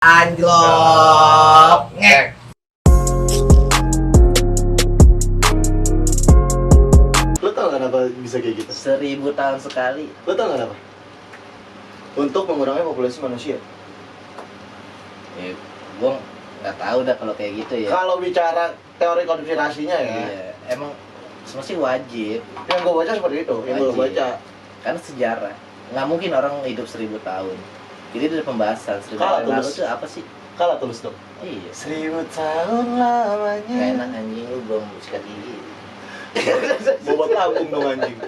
Anjlok ngek. Lo tau gak kenapa bisa kayak gitu? 1000 tahun sekali. Lo tau gak kenapa? Untuk mengurangi populasi manusia. Ya, gua nggak tahu dah kalau kayak gitu ya. Kalau bicara teori konspirasinya ya, Iya, emang semestinya wajib. yang gue baca seperti itu, yang gue Wajib. baca. Karena sejarah. Nggak mungkin orang hidup 1000 tahun. Jadi ada pembahasan 1000 Kalah tahun yang lalu tulus. itu apa sih? Kalah tulus dong. Iya. 1000 tahun lamanya. Gak enak anjing, lu belum sikat gigi. Bobot lambung dong anjing.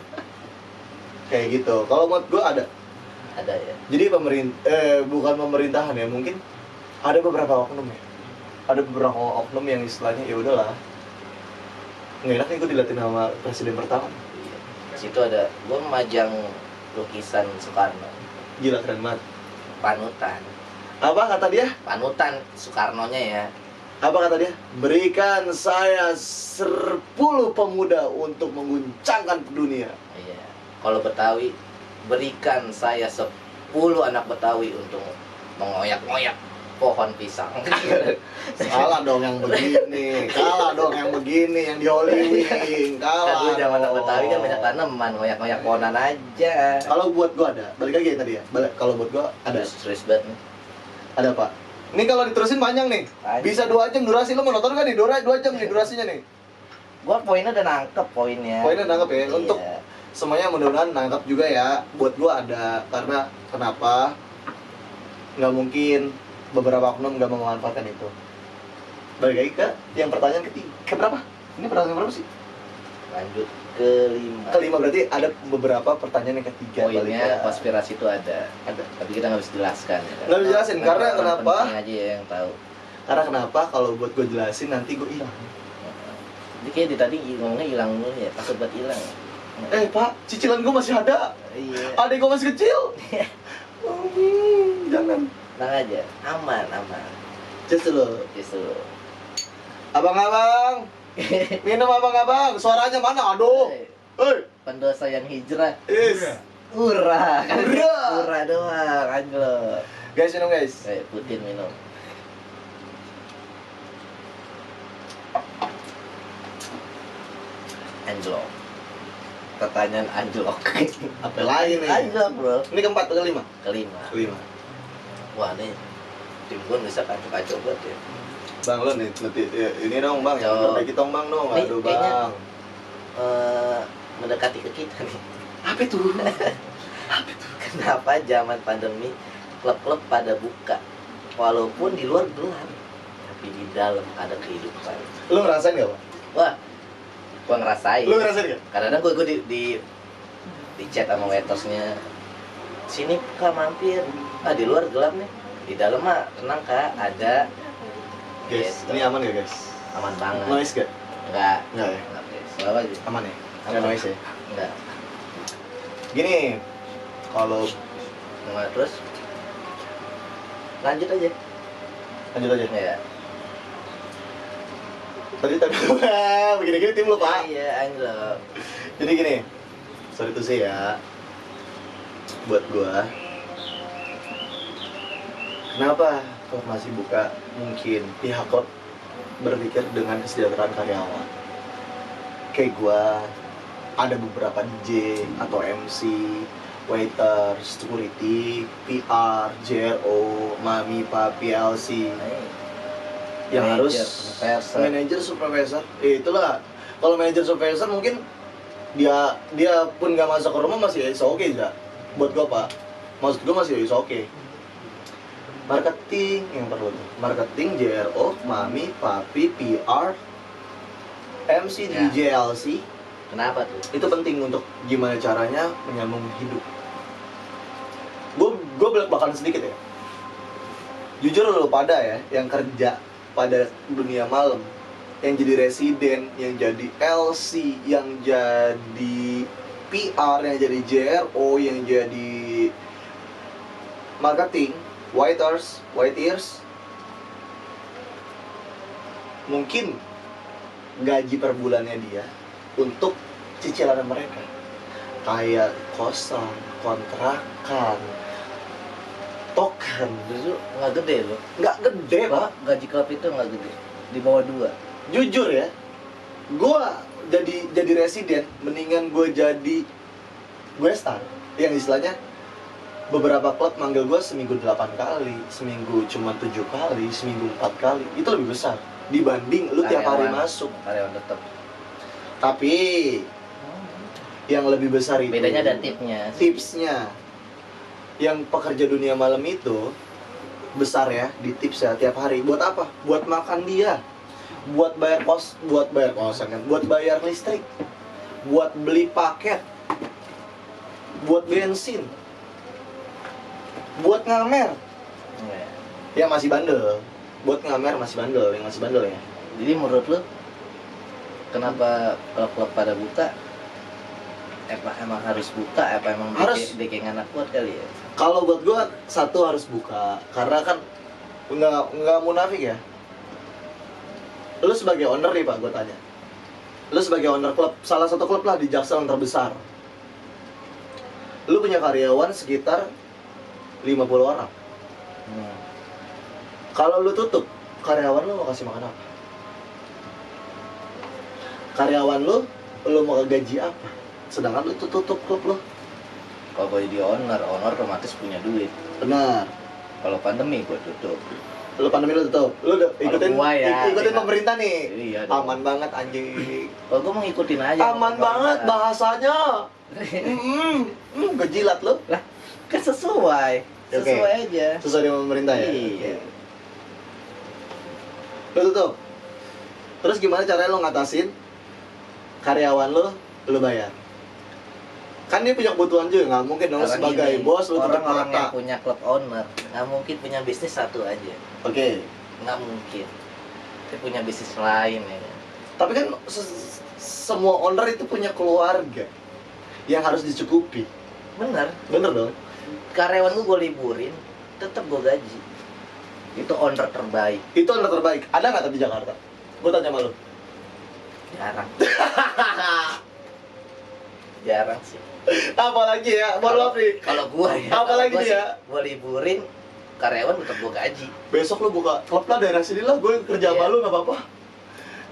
Kayak gitu. Kalau menurut gue ada. Ada ya. Jadi bukan pemerintahan ya, mungkin ada beberapa oknum ya. Ada beberapa oknum yang istilahnya ya udahlah. Nggak enak nih gue diliatin sama presiden pertama. Iya. Situ ada gua memajang lukisan Soekarno, Gila keren banget. panutan. Apa kata dia? Panutan Soekarnonya ya. Apa kata dia? Berikan saya 10 pemuda untuk mengguncangkan dunia. Iya. Kalau Betawi, berikan saya 10 anak Betawi untuk mengoyak-ngoyak pohon pisang. Kalah dong yang begini. Kalah dong yang begini, yang di Hollywood. Kan Kalah dulu zaman anak dong. Betawi kan banyak tanaman, ngoyak-ngoyak pohonan aja. Kalau buat gua ada. Balik lagi tadi ya. Kalau buat gua ada. Serius banget nih. Ada Pak. Ini kalau diterusin panjang nih. Panjang. Bisa 2 jam durasi. Lo mau nonton kan nih? 2 jam nih durasinya nih. Gua poinnya udah nangkep poinnya. Poinnya nangkep ya. Iya. Untuk semuanya mudah-mudahan nangkep juga ya. Buat gua ada. Karena kenapa? Nggak mungkin beberapa oknum nggak memanfaatkan itu. Balik lagi ke yang pertanyaan ketiga. Keberapa? Ini pertanyaan berapa sih? Lanjut kelima. Kelima, berarti ada beberapa pertanyaan yang ketiga. Balik Poinnya ke- konspirasi itu ada, tapi kita nggak bisa jelaskan. Ya, kan? Nggak bisa jelasin, karena Orang kenapa? penting aja ya yang tahu. Karena kenapa? Kalau buat gue jelasin nanti gue hilang. Jadi kayak di tadi ngomongnya hilang dulu ya, takut buat hilang. Pak, cicilan gue masih ada. Iya. Adik gue masih kecil. Jangan. Tenang aja, aman. Just dulu. Justru. Abang-abang, minum abang-abang. Suaranya mana? Aduh. Hei. Pendosa yang hijrah. Is. Ura. Ura. Ura doang, anjlok. Guys, minum guys. Putin minum. Anjlok. Pertanyaan anjlok. Apa lagi nih? Anjlok, bro. Ini keempat atau kelima? Kelima. Kelima. Wah, nih tim gue bisa kacau-kacau banget ya. Bang lo nih, ini dong bang, yang Yo. perbaiki tong bang dong. Nih, Aduh kayaknya- bang. Mendekati ke kita nih. Apa itu? Kenapa zaman pandemi klub-klub pada buka walaupun di luar gelap tapi di dalam ada kehidupan. Lo ngerasain gak, Pak? Wah, gua ngerasain. Lo ngerasain gak? Kadang-kadang gua di chat sama waitersnya, sini kak mampir. Di luar gelap nih, di dalam mah tenang kak, ada. Guys, Gitu. ini aman gak guys? Aman banget. Noise gak? Enggak. Enggak ya? Enggak, guys. Selalu aja. Aman ya? Aman. Nggak noise ya? Enggak. Gini, kalau Enggak, terus lanjut aja. lanjut aja. Ya. Tadi begini-gini tim lo Pak. Iya, anjlok. Jadi gini, sorry tuh sih ya, buat gua, kenapa kok masih buka? Mungkin pihak klub berpikir dengan kesejahteraan karyawan. Kayak gua, ada beberapa DJ atau MC, waiter, security, PR, JRO, mami, papi, LC, yang harus manajer supervisor. Itulah, kalau manajer supervisor mungkin dia pun nggak masuk ke rumah masih oke ya. Buat gua Pak, maksud gua masih oke. Marketing yang perlu tuh. Marketing, JRO, mami, papi, PR, MC, Ya. DJ, LC. Kenapa tuh? Itu penting untuk gimana caranya menyambung hidup. Gue belak-belakan sedikit ya. Jujur lo pada ya, yang kerja pada dunia malam, yang jadi residen, yang jadi LC, yang jadi PR, yang jadi JRO, yang jadi marketing, white ears, mungkin gaji per bulannya dia untuk cicilan mereka kayak kosan, kontrakan, token. Dulu nggak gede loh. Nggak gede pak. Gaji klub itu nggak gede. Di bawah 2. Jujur ya, gue jadi residen mendingan gue jadi gue star yang istilahnya beberapa klub manggil gue seminggu 8 kali, seminggu cuma 7 kali, seminggu 4 kali, itu lebih besar dibanding lu tiap hari masuk. Karyawan tetap. Tapi yang lebih besar itu Bedanya ada tipsnya. Yang pekerja dunia malam itu besar ya di tips ya tiap hari. Buat apa? Buat makan dia, buat bayar kosan kan, buat bayar listrik, buat beli paket, buat bensin, buat ngamer. Yang masih bandel, buat ngamer masih bandel, yang masih bandel ya. Jadi menurut lu kenapa klub-klub pada buka? Emang harus buka? Apa emang Harus. dekeng anak kuat kali ya? Kalau buat gua satu harus buka, karena kan nggak munafik ya. Lu sebagai owner nih pak, gua tanya. Lu sebagai owner klub, salah satu klub lah di Jaksel yang terbesar. Lu punya karyawan sekitar 50 orang. Kalau lu tutup, karyawan lu mau kasih makan apa? Karyawan lu mau gaji apa? Sedangkan lu tutup klub lu. Kalau gue jadi owner otomatis punya duit. Benar. Kalau pandemi gue tutup. Lu pandemi lu tutup. Lu udah ikutin gua ya, ikutin iya. pemerintah nih. Iya dong. Aman banget anjing. Kalau gue mau ngikutin aja. Aman banget bahasanya. Kejilat lu. Lah, kan sesuai. Sesuai aja. Sesuai dengan pemerintah ya. Iya. Lu tutup. Terus gimana caranya lu ngatasin karyawan lu bayar? Kan dia punya kebutuhan juga, nggak mungkin dong sebagai bos lu tutup orang-orang mata. yang punya klub owner nggak mungkin punya bisnis satu aja. Oke. Nggak mungkin. Dia punya bisnis lain ya. Tapi kan semua owner itu punya keluarga yang harus dicukupi. Bener. Bener dong. Karyawan gue liburin, tetap gue gaji. Itu owner terbaik. Itu owner terbaik. Ada nggak tapi di Jakarta? Gue tanya sama lu. Jarang. Jarang sih. Apalagi ya, mohon maaf nih. Kalau gua ya. Apalagi gua dia? Gua liburin, karyawan tetap gua gaji. Besok lu buka klub lah daerah sini lah, gue kerja sama Iya. lu nggak apa-apa.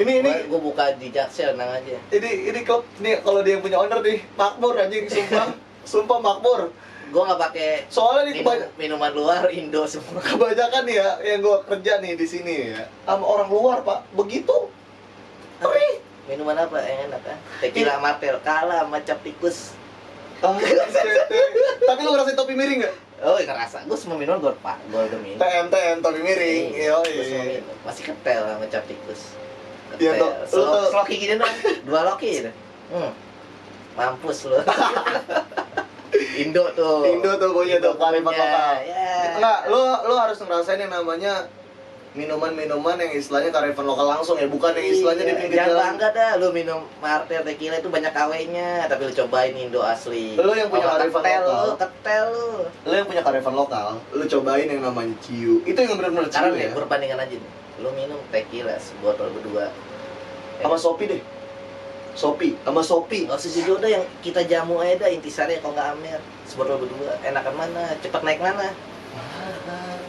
Ini Gua buka di Jaksel nang aja. ini klub nih kalau dia yang punya owner nih makmur anjing sumpah. Sumpah makmur. Gua nggak pakai Soalnya nih minuman luar Indo semua. kebanyakan nih ya yang gue kerja nih di sini ya sama orang luar pak begitu. Minuman apa yang enak kan? Tequila Martel kalah sama cap tikus. Tapi lu ngerasain topi miring nggak? Oh, ngerasa. Gua semua minuman gua udah minum. TM topi miring. Yo, Gua semua minum. Masih ketel sama cap tikus. Iya, Ketel. tuh. Lu tuh- Sloki gini dong. 2 loki gitu. Mampus lu. Indo tuh punya tuh kearifan lokal. Ya. Enggak, lu harus ngerasain yang namanya minuman-minuman yang istilahnya kearifan lokal langsung ya, bukan yang istilahnya di pinggir Jangan jalan. bangga dah lu minum Martel tequila itu banyak KW-nya, tapi lu cobain Indo asli. Lu yang punya kearifan lokal. Ketel lu. Lu yang punya kearifan lokal, lu cobain yang namanya ciu. Itu yang benar-benar Sekarang ciu nih, ya. perbandingan aja nih. Lu minum tequila sebotol berdua. Sama Sopi deh. Sopi, sama Sopi. Nggak usah jujur dah yang kita jamu aja dah intisari kalau nggak Amer. Sebotol berdua, enakan mana? Cepat naik mana?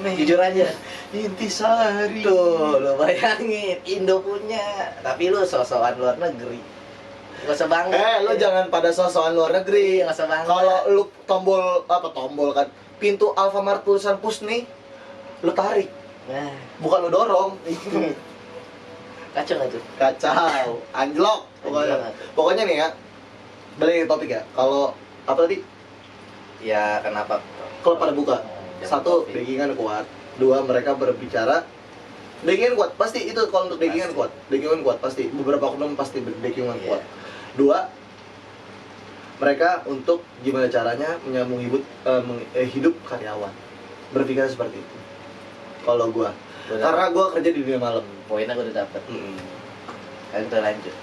Jujur aja. Intisari. Tuh, lu bayangin Indo punya, tapi lu sosokan luar negeri. Gak usah bangga. Lu jangan pada sosokan luar negeri. Iya, nggak usah bangga. Kalau lu tombol kan pintu Alfamart tulisan push nih, lu tarik, Nah, bukan lu dorong. kacau nggak tuh? Kacau, anjlok pokoknya. Anjlok. Pokoknya nih ya, balik ke topik ya. Kalau apa tadi? Ya kenapa? Kalau pada buka, Jangan satu kopi. backingan kuat, dua mereka berbicara. Backingan kuat pasti itu kalau untuk backingan Pasti. kuat, backingan kuat pasti. Beberapa oknum pasti backingan Iya. kuat. Dua, mereka untuk gimana caranya menyambung hidup karyawan. Berpikir seperti itu. Kalau gua, karena gua kerja di dunia malam. poinnya gue udah dapet. Sekarang kita lanjut.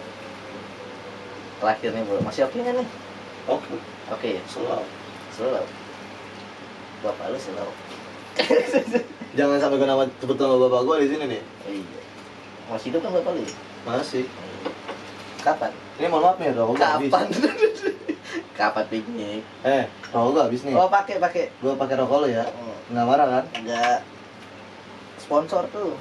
Terakhir nih bro, masih oke nggak nih? Oke, Oke ya. selalu. Slow. Bapak lu slow. Jangan sampai gua nama sebut nama bapak gua di sini nih. Iya. Masih hidup kan bapak lu? Masih. Kapan? Ini mohon maaf nih, dong. Kapan? Kapan piknik? Rokok gua habis nih. Oh, pakai. Gua pakai rokok lo ya. Nggak marah kan? Enggak. Sponsor tuh.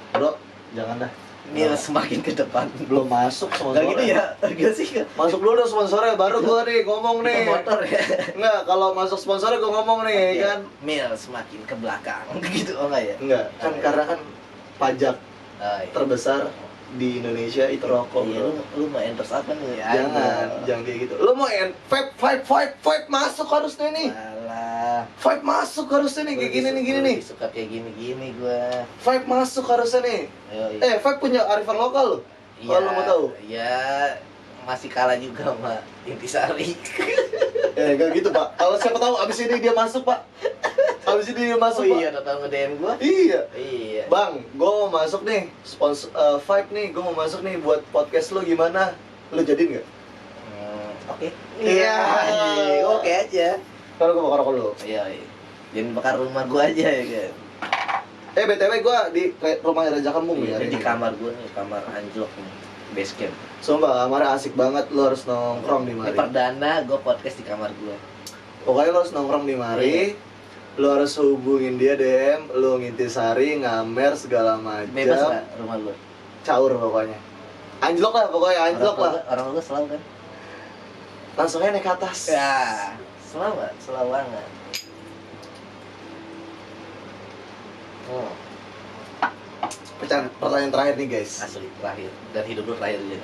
Bro, jangan dah. Ini semakin ke depan. Belum masuk sponsornya. Enggak gitu ya? Enggak sih. Masuk dulu dong sponsornya, baru gua nih ngomong Itu nih. motor ya. Enggak, kalau masuk sponsornya gua ngomong nih, Oke. kan. Mil semakin ke belakang gitu. Oh enggak ya? Enggak, kan Oh, iya. karena kan pajak Oh, iya. terbesar di Indonesia itu rokok. Iya, Bro. lu mau endorse apa nih? Jangan kayak gitu. Lu mau vape masuk harusnya nih. Alah. Vape masuk harusnya nih, kayak gini nih. Suka kayak gini gua. Vape masuk harusnya nih. Iya. Vape punya arifan lokal loh. Kalau lu mau tahu. Ya masih kalah juga sama Intisari. Enggak gitu, Pak. Kalau siapa tahu abis ini dia masuk, Pak. Abis ini dia masuk, Oh Pak. iya, tahu nge-DM gua. Iya. Iya. Bang, gue mau masuk nih, sponsor Vibe nih, gue mau masuk nih buat podcast lo gimana? Lo jadiin nggak? Oke. Iya. Oke aja. Kalau gue bakar rokok dulu. Iya. Jangan bakar rumah gua aja ya kan. BTW gue di rumah Raja Kembung Iya, ya. di kamar gua nih, kamar anjlok nih. Base camp. Sumpah, kamarnya asik banget, lo harus nongkrong di Ini mari. perdana gua podcast di kamar gua. Pokoknya lo harus nongkrong di mari. Lo harus hubungin dia DM, lo ngintisari, ngamer segala Bebas macam. lah rumah gua. Caur pokoknya. Anjlok lah pokoknya, anjlok lah. Orang gua selalu kan. Langsung aja naik ke atas. Ya, selalu banget. Oh, Pertanyaan terakhir nih guys. asli terakhir dan hidup lu terakhir aja.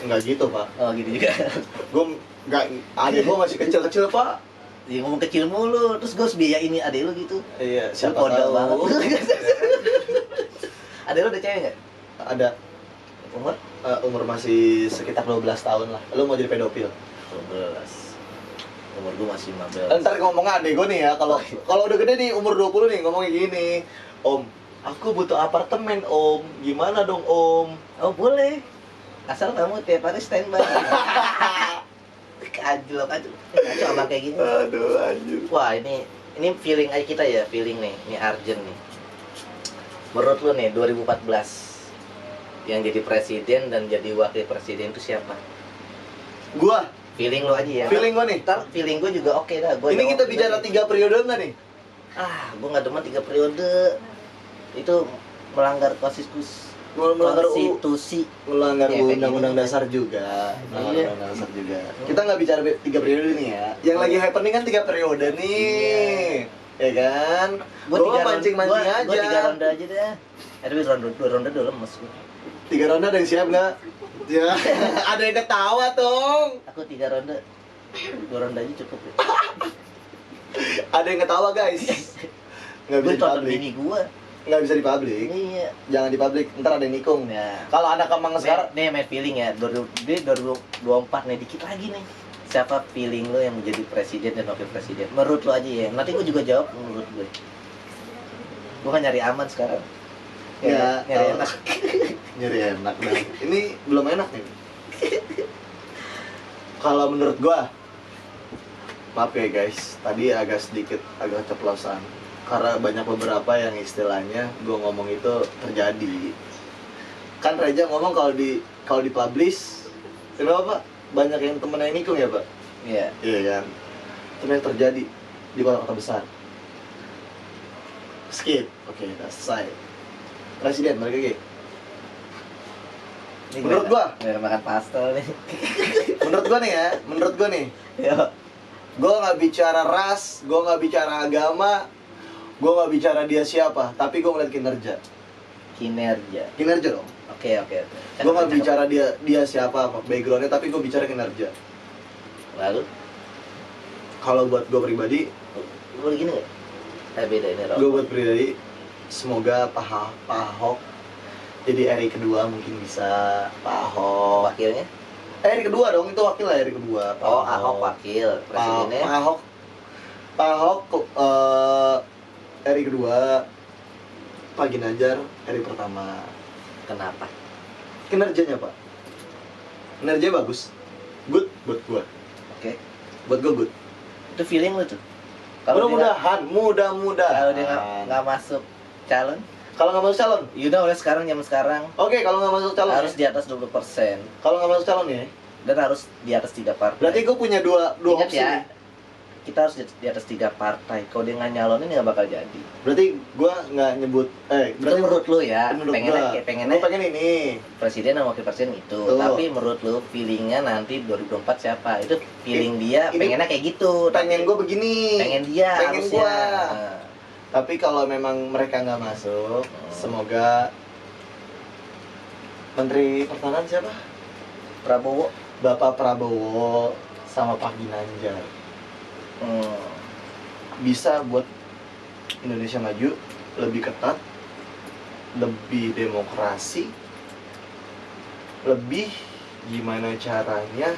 Enggak gitu, Pak. Oh, gitu juga. Gue nggak, adik gue masih kecil-kecil, Pak. Ya ngomong kecil mulu, terus gue harus biayain ini adek lu gitu. Iya, siapa Lu kode tahu. banget. Adek lu udah cewek nggak? Ada Umur? umur masih sekitar 12 tahun lah. Lu mau jadi pedofil? 12. Umur gue masih 15. Ntar ngomongnya adek gue nih ya, kalau udah gede nih umur 20 nih ngomongnya gini. Om, aku butuh apartemen, Om. Gimana dong, Om? Oh, boleh. Asal kamu tiap hari standby. Kajlok aja. Kacau abang kayak gini. Aduh, anjir. Wah, ini feeling aja kita ya, feeling nih. Ini urgent nih. Menurut lu nih 2014 yang jadi presiden dan jadi wakil presiden itu siapa? Gua, Feeling lu aja ya. feeling gua nih. Ntar feeling gue juga oke dah. Gua Ini jawab kita bicara lagi. 3 periode nggak nih? Gue nggak demen 3 periode. Itu melanggar Melanggar konstitusi. melanggar Ya, kayak undang-undang gini. dasar juga. Melanggar Iya. undang-undang dasar juga. Kita nggak bicara 3 periode nih ya. Yang lagi happening kan 3 periode nih. Ya kan? Gua mancing-mancing aja. Gue 3 ronde aja deh. Tapi 2 ronde udah lemes gue. 3 ronde ada yang siap nggak? Ya, ada yang ketawa dong. Aku 3 ronde. 2 ronde aja cukup ya. Ada yang ketawa guys. Nggak bisa Gue di tonton publik. bini gue. Nggak bisa di publik. Iya. Jangan di publik. Ntar ada yang nikung. Ya. Kalau anak Kemang sekarang, Nih main feeling ya. 2024 nih dikit lagi nih. Siapa feeling lo yang menjadi presiden dan wakil presiden? Menurut lo aja ya. Nanti gue juga jawab menurut gue. Gue kan nyari aman sekarang. Ya, nyari oh. enak. nyeri enak dah. Ini belum enak nih. Kalau menurut gua, maaf ya guys, tadi agak ceplosan. Karena banyak beberapa yang istilahnya gua ngomong itu terjadi. Kan Reja ngomong kalau di publish, kenapa Pak? Banyak yang temennya yang nikung ya Pak? Iya. Iya kan? Itu yang terjadi di kota-kota besar. Skip, oke, udah selesai. Presiden, mereka gini. Ini Menurut gua. Biar makan pastel nih. Menurut gua nih, Yo. gue nggak bicara ras, gue nggak bicara agama, gue nggak bicara dia siapa, tapi gue ngeliat kinerja. Kinerja dong. Oke. Gue nggak bicara dia siapa, apa backgroundnya, tapi gue bicara kinerja. Lalu Kalau buat gue pribadi, lu gini nggak? Beda ini gue buat pribadi, semoga Pak Ahok jadi RI kedua mungkin bisa. Pak Ahok. Wakilnya? RI kedua dong, itu wakil lah RI kedua. Pak Oh, Ahok wakil, presidennya. Pak Ahok RI kedua, Pak Ginanjar RI pertama. Kenapa? Kinerjanya Pak, kinerjanya bagus, good buat gua, Oke. buat gua good. Itu feeling lu tuh. Kalau dia Mudah-mudahan. nggak masuk calon, Kalau nggak masuk calon, udah oleh sekarang zaman sekarang oke. Kalau nggak masuk calon, harus di atas 20%. kalau nggak masuk calon ya, dan harus di atas 3 partai. Berarti gue punya dua Ingat opsi ya, nih. kita harus di atas 3 partai. Kalau dia nggak nyalonin nggak bakal jadi. Berarti gue nggak nyebut Itu berarti menurut lu ya, menurut pengennya lu pengen ini. presiden sama wakil presiden itu. Tuh. Tapi menurut lu feelingnya nanti 2024 siapa? Itu feeling dia, ini pengennya kayak gitu. Pengen gue begini. Pengen dia pengen harusnya. gua. Nah, Tapi kalau memang mereka nggak masuk, semoga Menteri Pertahanan siapa? Prabowo. Bapak Prabowo sama Pak Ginanjar bisa buat Indonesia maju lebih ketat, lebih demokrasi, lebih gimana caranya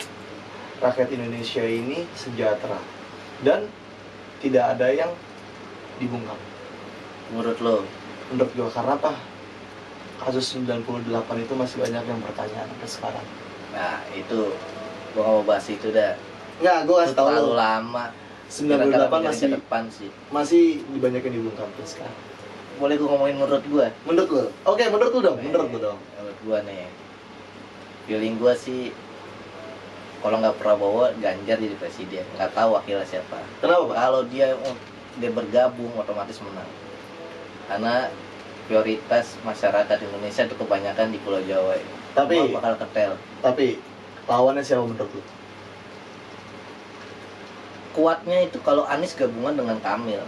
rakyat Indonesia ini sejahtera dan tidak ada yang dibungkam. Menurut lo? Menurut gue karena apa? Kasus 98 itu masih banyak yang bertanya sampai sekarang. Nah itu gua nggak mau bahas itu dah. Nggak, gue Itu kasih tahu terlalu lo. lama. 98 ke depan sih. masih banyak yang dibungkam sampai sekarang. Boleh gua ngomongin menurut gua? Menurut lo? Oke, menurut lo dong. Menurut lo dong. Menurut gua nih, feeling gua sih kalau nggak Prabowo, Ganjar jadi presiden. Nggak tahu wakilnya siapa. Kenapa, Pak? Kalau dia bergabung otomatis menang. Karena prioritas masyarakat Indonesia itu kebanyakan di Pulau Jawa. Tapi Semua bakal ketel. Tapi lawannya siapa menurut lo? Kuatnya itu kalau Anies gabungan dengan Kamil.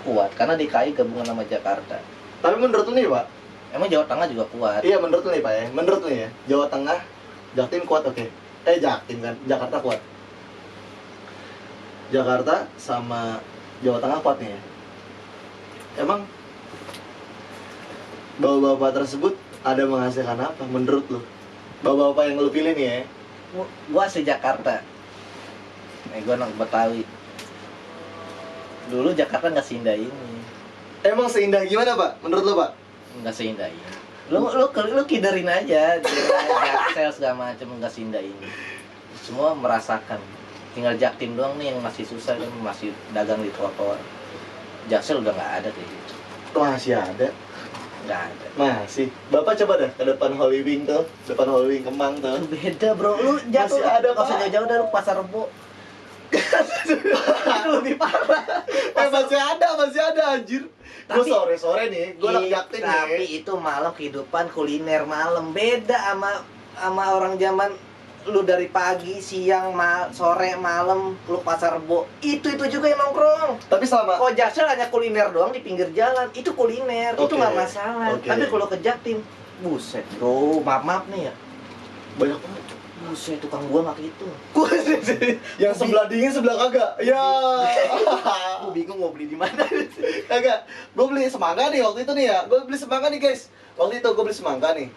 Kuat karena DKI gabungan sama Jakarta. Tapi menurut lo nih, Pak? Emang Jawa Tengah juga kuat. Iya, menurut lo nih, Pak ya. Menurut lo ya, Jawa Tengah, Jaktim kuat, oke. Jaktim kan, Jakarta kuat. Jakarta sama Jawa Tengah kuat nih ya. Emang bapak-bapak tersebut ada menghasilkan apa menurut lo? Bapak-bapak yang lo pilih nih ya. Gua asli Jakarta. Gua anak Betawi. Dulu Jakarta nggak seindah ini. Emang seindah gimana, Pak? Menurut lo, Pak? Nggak seindah ini. Lu kiderin aja, Jaksel segala macam nggak seindah ini. Semua merasakan. Tinggal Jaktim doang nih yang masih susah kan, masih dagang di trotoar. Jaksel udah nggak ada kayak gitu. Masih ada. Nggak ada. Masih. Bapak coba dah ke depan Holy Wing tuh, depan Holy Wing Kemang tuh. Beda bro, lu jatuh Masih ada, nggak usah Pak. jauh-jauh dah, lu Pasar Rebo. Itu lebih parah. Masih ada anjir. Gue Tapi- sore-sore nih, gue anak Jaktim Tapi nih. itu malam kehidupan kuliner malam beda sama orang zaman lu dari pagi, siang, sore, malam lu Pasar Rebo. Itu juga yang nongkrong. Tapi selama Kalau Jaksel hanya kuliner doang di pinggir jalan, itu kuliner, itu Oke. nggak masalah. Oke. Tapi kalau ke Jaktim, buset bro, maaf nih ya, banyak banget. buset tukang gua nggak gitu. Yang sebelah dingin sebelah kagak. Ya. Gua bingung mau beli di mana. Kagak. Gue beli semangka nih waktu itu nih ya. Gue beli semangka nih guys. Waktu itu gue beli semangka nih.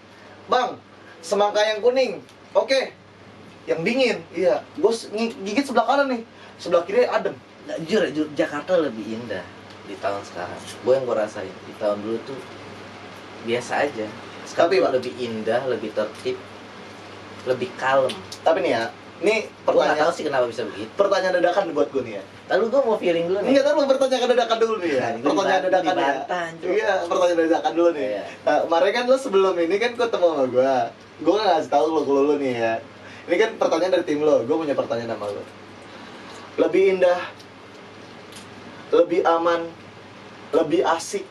Bang, semangka yang kuning. Oke. Yang dingin. Iya. Gue gigit sebelah kanan nih. Sebelah kiri adem. Nah, jujur Jakarta lebih indah di tahun sekarang. Gua yang gua rasain di tahun dulu tuh biasa aja. Sekarang Tapi, tuh Pak, lebih indah, lebih tertib, lebih kalem. tapi nih ya, ini Gua nggak tahu pertanyaan sih kenapa bisa begitu. pertanyaan dadakan buat gue nih ya. Lalu gua mau feeling dulu nih. Enggak, tahu pertanyaan dadakan dulu nih ya. Nah, gua Pertanyaan dadakan ya. dibantah, anjir. Iya, pertanyaan dadakan dulu nih. Iya. Nah, kemarin kan lo sebelum ini kan ketemu sama gue nggak ngasih tahu lo kalau lo nih ya. Ini kan pertanyaan dari tim lo, gue punya pertanyaan sama lo. Lebih indah, lebih aman, lebih asik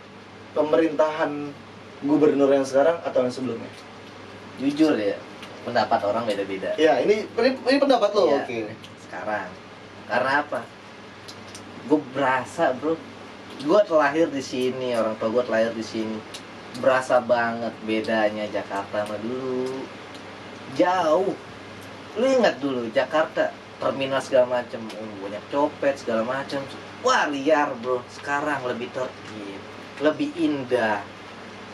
pemerintahan gubernur yang sekarang atau yang sebelumnya? Jujur ya, pendapat orang beda-beda. Ya, ini pendapat lo, Iya. oke. Sekarang karena apa? Gue berasa bro, gue terlahir di sini, orang tua gue terlahir di sini, berasa banget bedanya Jakarta sama dulu. Jauh. Lu ingat dulu Jakarta terminal segala macam, banyak copet segala macam, wah liar bro. Sekarang lebih tertib, lebih indah.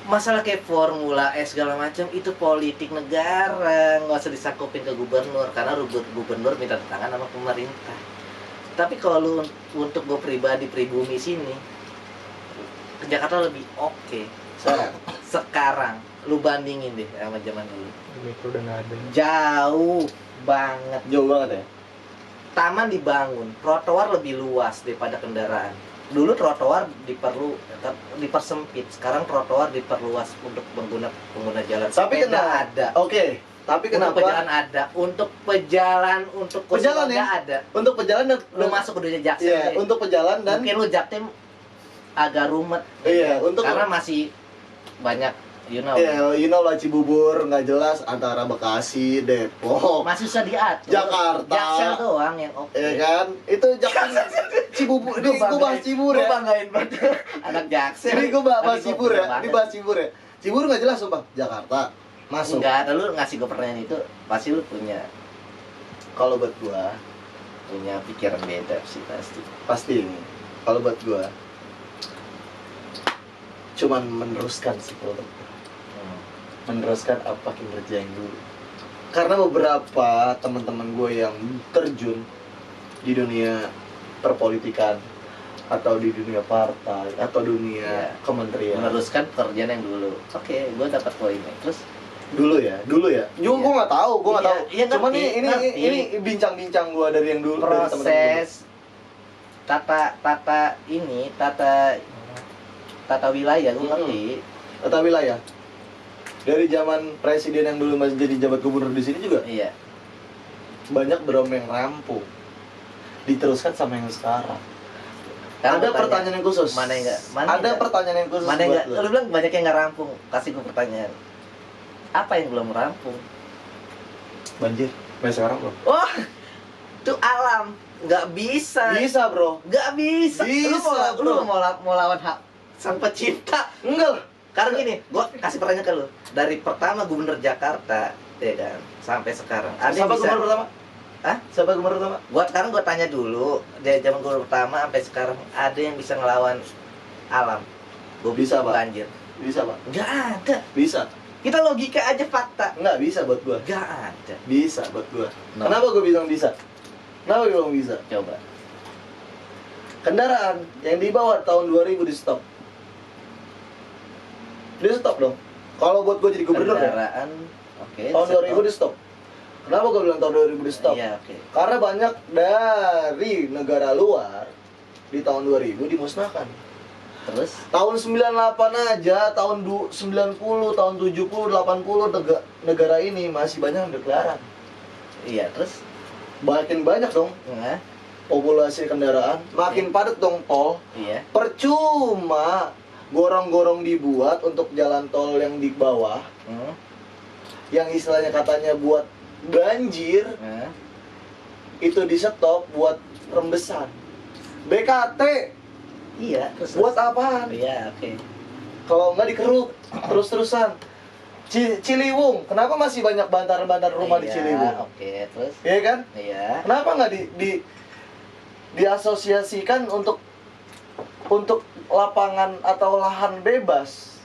Masalah kayak Formula E segala macam itu politik negara, nggak usah disangkupin ke gubernur karena gubernur minta tangan sama pemerintah. Tapi kalau lu untuk gue pribumi sini, ke Jakarta lebih oke. Sekarang lu bandingin deh sama zaman dulu, Metro udah nggak ada. jauh banget. Jauh banget ya. Taman dibangun, trotoar lebih luas daripada kendaraan. Dulu trotoar dipersempit, sekarang trotoar diperluas untuk pengguna jalan. Tapi Sepeda kenapa? ada. Oke, Tapi Untuk kenapa? pejalan ada, untuk pejalan untuk kursi Pejalan roda ya? ada. Untuk pejalan dan Lu masuk ke dunia jaksel Iya, deh. untuk pejalan dan Mungkin lu jaktim agak rumet. Iya, untuk karena masih banyak Iya, you know lah Cibubur nggak jelas antara Bekasi, Depok, masih susah diatur. Jakarta. Jaksel doang yang oke. ya kan? Itu Jakarta Cibubur. Ini gue bahas Cibubur Gue ya. banggain banget anak Jaksel. Ini gue bahas Tapi gua Cibubur ya. bangga Ini banget. bahas Cibubur ya. Cibubur nggak jelas sumpah. Jakarta masuk. Enggak, ada lu ngasih gue pertanyaan itu pasti lu punya Kalau buat gua pikiran beda sih pasti. pasti ini. Kalau buat gua cuman meneruskan sih kalau buat gua. Meneruskan apa kinerja yang dulu. Karena beberapa teman-teman gue yang terjun di dunia perpolitikan atau di dunia partai atau dunia Iya. kementerian Meneruskan pekerjaan yang dulu. Oke, gue dapat poinnya. Terus dulu ya juga Iya. gue nggak tahu Iya, iya, cuman ngerti, ini ngerti. ini bincang-bincang gue dari yang dulu dari teman-teman gue. proses tata wilayah gue ngerti. Tata wilayah dari zaman presiden yang dulu masih jadi jabat gubernur di sini juga Iya. banyak belum yang rampung diteruskan sama yang sekarang. Karena Ada gua tanya, pertanyaan yang khusus. Mana yang nggak? Mana Ada yang nggak? pertanyaan yang khusus. Mana yang buat enggak? Lu bilang banyak yang nggak rampung. Kasih gue pertanyaan. Apa yang belum rampung? Banjir. Sampai sekarang bro. Wah, itu alam. Nggak bisa. Bisa bro. Nggak bisa. Bisa, bro. Lu mau lawan hak sang pencipta. Enggak lah. Karena gini, gue kasih pertanyaan ke lu. Dari pertama gubernur Jakarta, ya kan, sampai sekarang. Ada yang Siapa bisa. gubernur pertama? Hah? Siapa gubernur pertama? Sekarang gue tanya dulu, dari zaman gubernur pertama sampai sekarang, ada yang bisa ngelawan alam? Gue Bisa, Pak. banjir. Bisa pak. Nggak ada. Bisa. Kita logika aja fakta. Nggak bisa buat gua. Nggak ada. Bisa buat gua. No. Kenapa gua bilang bisa? Kenapa gua bilang bisa? Coba. Kendaraan yang dibawa tahun 2000 di stop. Di stop dong. Kalau buat gua jadi gubernur ya, Kendaraan, oke. tahun stop. 2000 di stop. Kenapa gua bilang tahun 2000 di stop? Iya, oke. Karena banyak dari negara luar di tahun 2000 dimusnahkan. Terus? Tahun 98 aja, tahun 90, tahun 70, 80 negara ini masih banyak yang berkeliaran. Iya, terus? Makin banyak dong Nah, populasi kendaraan, makin padat dong tol. iya. Percuma gorong-gorong dibuat untuk jalan tol yang di bawah, Hmm. yang istilahnya katanya buat banjir, Nah. itu di stop buat rembesan. BKT Iya, terus. buat apaan? Iya, oke. Kalau nggak dikeruk terus-terusan. Ciliwung, kenapa masih banyak bantaran-bantaran rumah di Iya, Ciliwung? oke, terus? Iya kan? Iya. Kenapa nggak diasosiasikan untuk lapangan atau lahan bebas?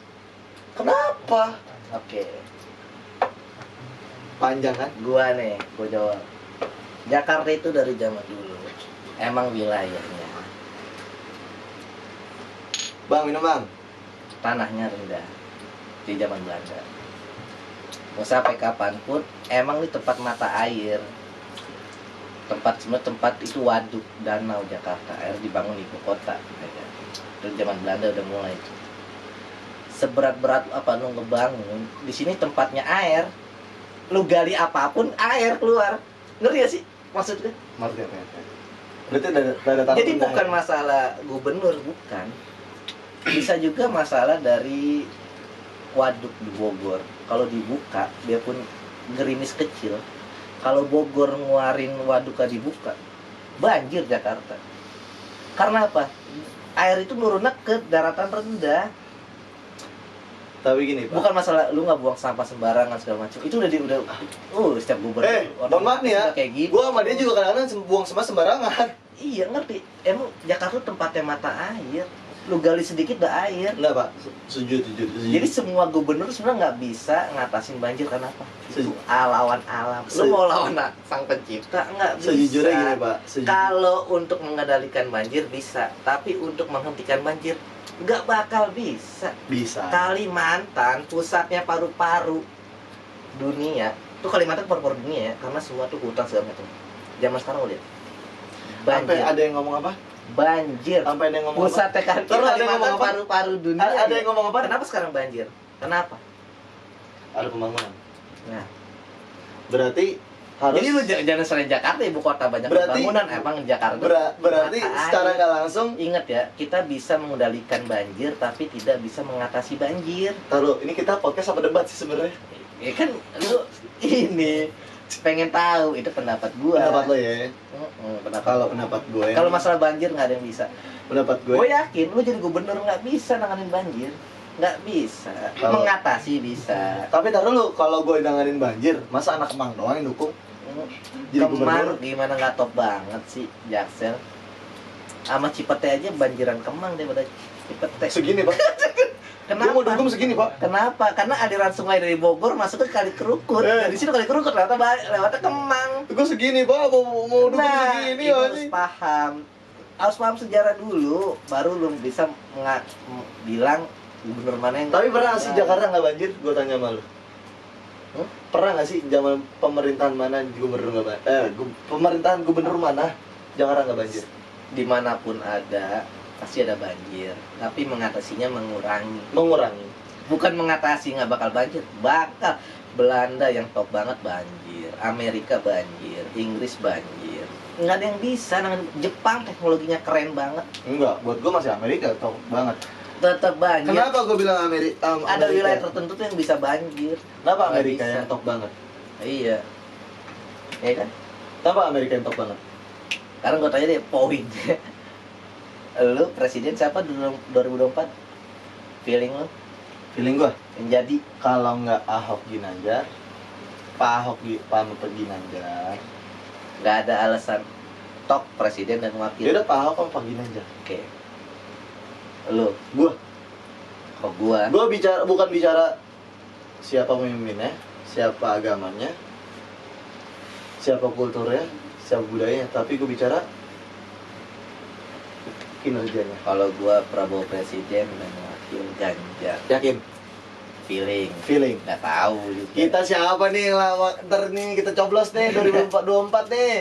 Kenapa? Oke. Panjang kan? Gua jawab. Jakarta itu dari zaman dulu emang wilayahnya, Bang, minum bang. tanahnya rendah di zaman Belanda. Mau sampai kapanpun emang ini tempat mata air. Semua tempat itu waduk, danau Jakarta, air dibangun ibu kota. Ya kan? Dari zaman Belanda udah mulai. Seberat-berat apa lu ngebangun, di sini tempatnya air. Lu gali apapun air keluar. Ngerti gak sih maksudnya? Ngerti. Berarti ada tanah Jadi rendah bukan ya? masalah gubernur, bukan. Bisa juga masalah dari waduk di Bogor. Kalau dibuka, biarpun gerimis kecil, kalau Bogor ngeluarin waduknya dibuka, banjir Jakarta. Karena apa? Air itu nurunnya ke daratan rendah. Tapi gini, Pak. Bukan masalah lu nggak buang sampah sembarangan segala macam. Itu setiap gubernur. Mohon maaf nih ya. Kayak gitu. Gua sama dia juga kadang-kadang buang sampah sembarangan. Iya, ngerti. Emang Jakarta tempatnya mata air. Lu gali sedikit udah air. Enggak, Pak. Setuju. Jadi semua gubernur sebenarnya nggak bisa ngatasin banjir. Kenapa? Itu Setuju. lawan alam. Lu mau lawan sang pencipta nggak bisa. Sejujurnya gini, Pak. Kalau untuk mengendalikan banjir bisa, tapi untuk menghentikan banjir nggak bakal bisa. Bisa. Kalimantan pusatnya paru-paru dunia. Tuh Kalimantan paru-paru dunia ya, karena semua tuh hutan segala macam. Zaman sekarang udah Sampai banjir. ada yang ngomong apa? Banjir. Sampai ada yang ngomong apa? Pusatnya kan Terus ada yang ngomong Kalimantan apa? paru-paru dunia. Ada ya. yang ngomong apa? Kenapa sekarang banjir? Kenapa? Ada pembangunan. Nah, Berarti harus. Jadi lu jangan selain Jakarta ibu kota banyak Berarti- pembangunan, emang Jakarta. berarti Mata secara air. nggak langsung. Ingat ya, kita bisa mengendalikan banjir tapi tidak bisa mengatasi banjir. Taruh, ini kita podcast apa debat sih sebenarnya? Ya kan lu ini pengen tahu itu pendapat gua. Pendapat lo ya. Kalau Gua. pendapat gue, Kalau masalah banjir nggak ada yang bisa. pendapat gue, Gue yakin lu jadi gubernur nggak bisa nanganin banjir, nggak bisa. Kalau- Mengatasi bisa. tapi taruh lu kalau gue nanganin banjir, masa anak Kemang doang yang dukung? Jadi Kemang gubernur. gimana nggak top banget sih Jaksel. Sama Cipete aja banjiran Kemang daripada Cipete. Segini pak, gue mau Kenapa? dukung segini pak. Kenapa? Karena aliran sungai dari Bogor masuk ke Kali Kerukut. Eh. Dari situ Kali Kerukut lewatnya Kemang. Gue segini pak, mau dukung segini itu ya harus paham. Harus paham sejarah dulu, baru lu bisa bilang gubernur mana yang. Tapi pernah nggak sih Jakarta nggak banjir? Gue tanya sama lu. Pernah nggak sih zaman pemerintahan mana gubernur nggak banjir? Pemerintahan gubernur mana Jakarta nggak banjir? Dimanapun ada pasti ada banjir, tapi mengatasinya mengurangi. Mengurangi. Bukan mengatasi nggak bakal banjir, bakal. Belanda yang top banget banjir, Amerika banjir, Inggris banjir. Nggak ada yang bisa. Jepang teknologinya keren banget, Enggak, buat gue masih Amerika top banget. tetap banjir. Kenapa gue bilang Amerika? Ada wilayah tertentu tuh yang bisa banjir. Kenapa Nggak Amerika bisa. yang top banget? Iya, ya kan? Kenapa Amerika yang top banget? Sekarang gue tanya deh poin. Lu presiden siapa di 2024? Feeling lu Feeling gue, yang jadi? kalau nggak Ahok Ginanjar, Pak Ginanjar. Nggak ada alasan. Tok presiden dan wakil. Ya udah Pak Ahok sama Pak Ginanjar. Oke. Lu, Gue gua. bukan bicara siapa pemimpinnya, siapa agamanya, siapa kulturnya, siapa budayanya, tapi gue bicara kinerjanya. Kalau gua Prabowo presiden dan wakil Ganjar. Yakin? Feeling. Nggak tahu juga. Kita siapa nih yang lawak? Ntar nih kita coblos nih 2024 nih.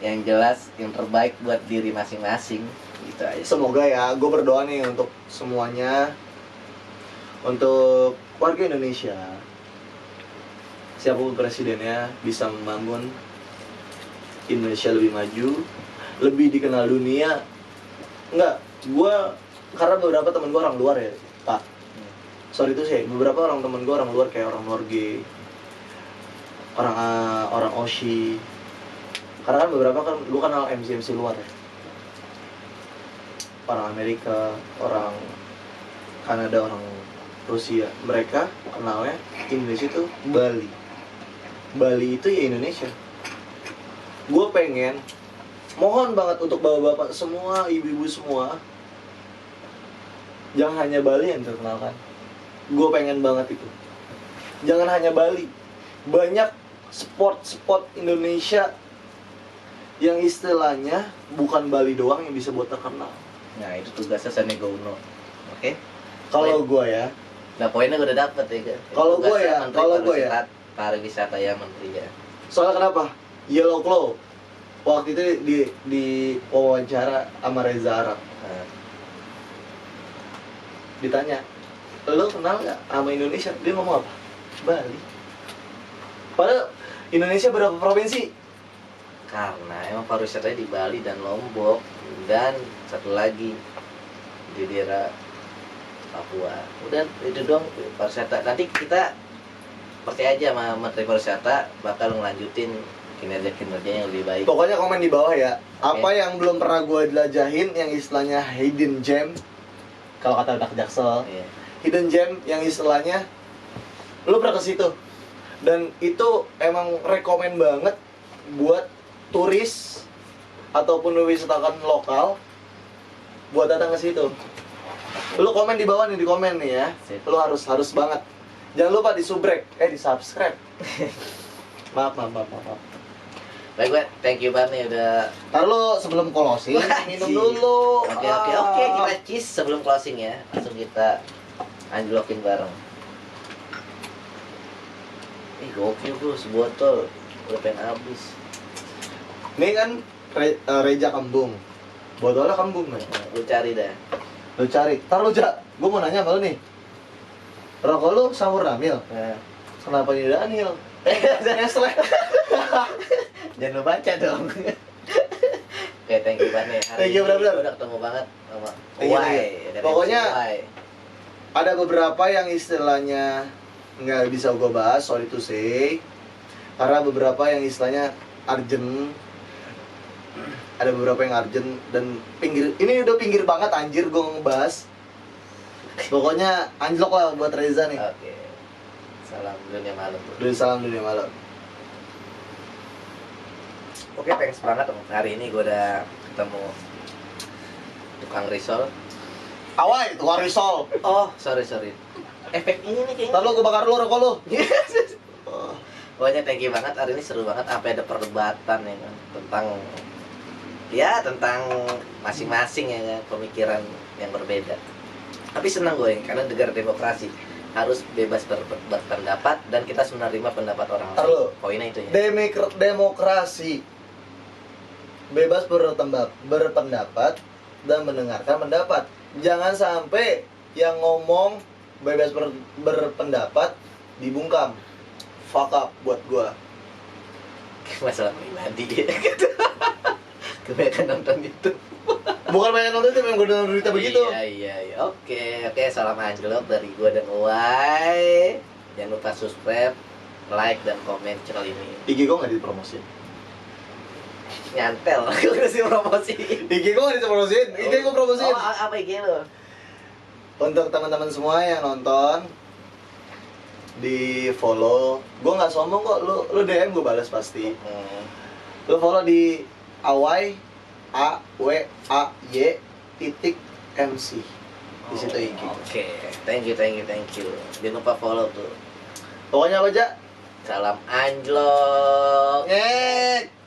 Yang jelas yang terbaik buat diri masing-masing. Gitu aja. Semoga ya, gue berdoa nih untuk semuanya, untuk warga Indonesia, siapapun presidennya bisa membangun Indonesia lebih maju, lebih dikenal dunia. Enggak, gue karena beberapa temen gue orang luar ya, Pak. Sorry itu sih, beberapa orang temen gue orang luar kayak orang Norge, orang Aussie. Karena kan beberapa kan gue kenal MC luar ya. Orang Amerika, orang Kanada, orang Rusia, mereka kenalnya Indonesia itu Bali. Bali itu ya Indonesia. Gue pengen, mohon banget untuk bapak-bapak semua, ibu-ibu semua, jangan hanya Bali yang terkenalkan. Gue pengen banget itu. Jangan hanya Bali, banyak spot-spot Indonesia yang istilahnya bukan Bali doang yang bisa buat terkenal. Nah, itu tugasnya Sandiaga Uno. Oke? Kalau gue ya, Nah, poinnya gue udah dapet ya. Kalau gua Tugasnya ya, Menteri kalau gua ya. Pariwisata ya menteri ya. soalnya kenapa? Yellow Claw waktu itu di wawancara sama Reza Arab Nah, ditanya, lo kenal nggak sama Indonesia? Dia ngomong apa? Bali. Padahal Indonesia berapa provinsi? karena emang pariwisatanya di Bali dan Lombok dan satu lagi di daerah Papua. Udah itu doang pariwisata. Nanti kita percaya aja sama Menteri Pariwisata bakal ngelanjutin kinerja-kinerjanya yang lebih baik. Pokoknya komen di bawah ya. Apa yang belum pernah gue jelajahin yang istilahnya hidden gem, kalau kata anak Jaksel, Iya. hidden gem yang istilahnya lo pernah ke situ dan itu emang rekomen banget buat turis ataupun wisatawan lokal buat datang ke situ. Lo komen di bawah nih, di komen nih ya. Sip. Lo harus banget. Jangan lupa di di subscribe. maaf. Baik, gue thank you banget nih udah. Ntar lo sebelum closing minum Wajib. dulu. Oke, kita cheese sebelum closing ya. Langsung kita anjlokin bareng. Gokil bro, sebotol udah pengen habis. Ini kan Reja Kembung. Botolnya kembung kan? Nah, lu cari dah. Lo cari. Ntar lo gue mau nanya sama lo nih. Rokok lo Sahur Ramil. Nah, Kenapa ini Daniel? Nestle. Jangan lu baca dong. Oke, thank you banget nih. Hari Thank you, ini benar-benar. gua udah ketemu banget sama Thank you, Uwai. thank you. dari Pokoknya MC Uwai. Ada beberapa yang istilahnya nggak bisa gue bahas, sorry to say, karena beberapa yang istilahnya urgent. Ada beberapa yang urgent dan pinggir, ini udah pinggir banget anjir gue ngebahas. Pokoknya anjlok lah buat Reza nih. Oke. Salam dunia malam. Dari salam dunia malam. Oke, thanks banget dong. Hari ini gue udah ketemu tukang risol. Awai, tukang risol. Oh, sorry. Efek ini nih kayaknya. Ntar lu gue bakar lu rokok lu. Pokoknya thank you banget. Hari ini seru banget. Sampai ada perdebatan ya kan tentang masing-masing ya kan, pemikiran yang berbeda. Tapi senang gue karena negara demokrasi harus bebas berpendapat dan kita harus menerima pendapat orang Ntar lain. lu. Poinnya itu ya. Demokrasi bebas berpendapat dan mendengarkan pendapat. Jangan sampai yang ngomong bebas berpendapat dibungkam. Fuck up buat gua. Masalah pribadi gitu. Kebanyakan nonton itu. Bukan banyak nonton itu, memang gua dengar berita begitu. Iya. Oke, salam anjlok dari gua dan Uwai. Jangan lupa subscribe, like dan komen channel ini. IG gua nggak dipromosin. Nyantel, gue kasih promosi. IG gua nggak dipromosin. IG gua promosin. Oh, apa IG lo? Untuk teman-teman semua yang nonton, di follow. Gua nggak sombong kok. Lu DM gua balas pasti. Lu follow di Awai AWAY.MC. Di situ IG. Oke, thank you. Jangan lupa follow tuh. Pokoknya apa aja? Salam anjlok. Ngek.